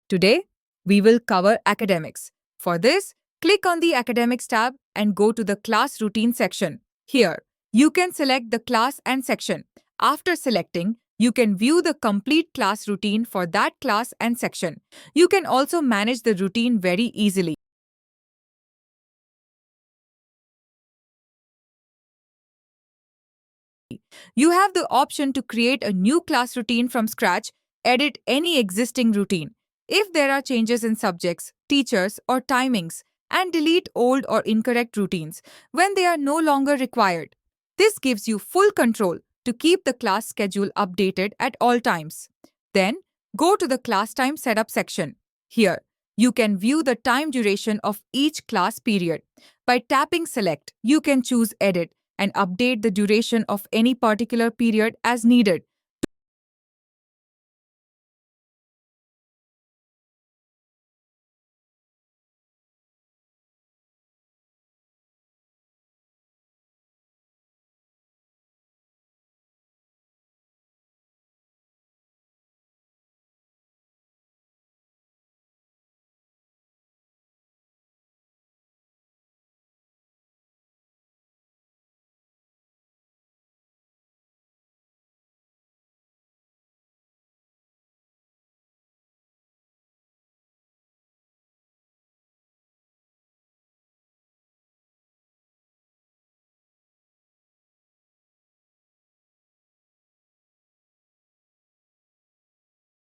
Today, we will cover academics. For this, click on the Academics tab and go to the Class Routine section. Here, you can select the class and section. After selecting, you can view the complete class routine for that class and section. You can also manage the routine very easily. You have the option to create a new class routine from scratch, edit any existing routine. If there are changes in subjects, teachers, or timings, and delete old or incorrect routines when they are no longer required. This gives you full control to keep the class schedule updated at all times. Then, go to the class time setup section. Here, you can view the time duration of each class period. By tapping Select, you can choose Edit and update the duration of any particular period as needed.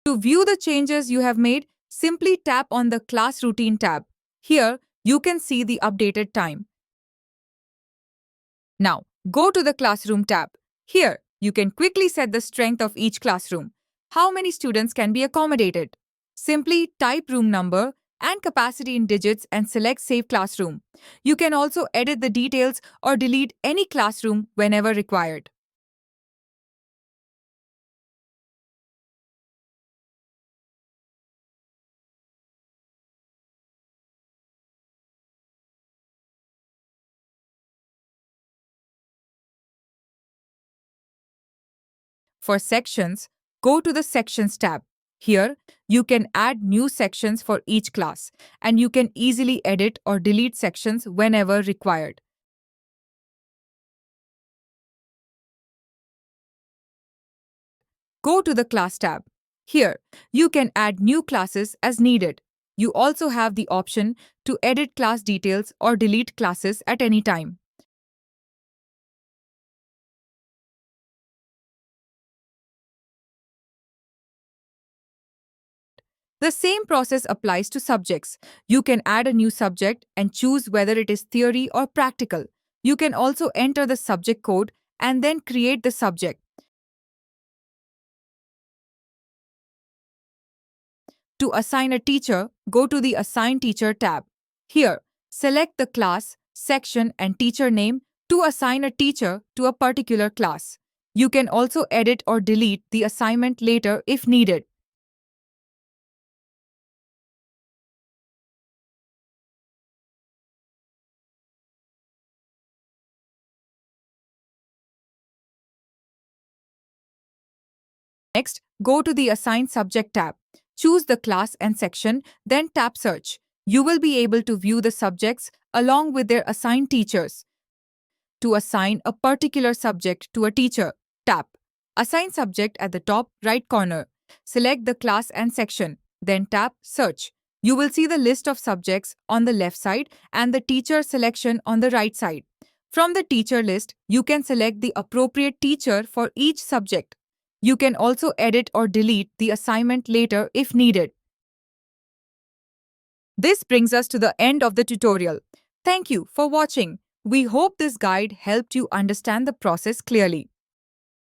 To view the changes you have made, simply tap on the Class Routine tab. Here, you can see the updated time. Now, go to the Classroom tab. Here, you can quickly set the strength of each classroom. How many students can be accommodated? Simply type room number and capacity in digits and select Save Classroom. You can also edit the details or delete any classroom whenever required. For sections, go to the Sections tab. Here, you can add new sections for each class, and you can easily edit or delete sections whenever required. Go to the Class tab. Here, you can add new classes as needed. You also have the option to edit class details or delete classes at any time. The same process applies to subjects. You can add a new subject and choose whether it is theory or practical. You can also enter the subject code and then create the subject. To assign a teacher, go to the Assign Teacher tab. Here, select the class, section, and teacher name to assign a teacher to a particular class. You can also edit or delete the assignment later if needed. Next, go to the Assign Subject tab. Choose the class and section, then tap Search. You will be able to view the subjects along with their assigned teachers. To assign a particular subject to a teacher, tap Assign Subject at the top right corner. Select the class and section, then tap Search. You will see the list of subjects on the left side and the teacher selection on the right side. From the teacher list, you can select the appropriate teacher for each subject. You can also edit or delete the assignment later if needed. This brings us to the end of the tutorial. Thank you for watching. We hope this guide helped you understand the process clearly.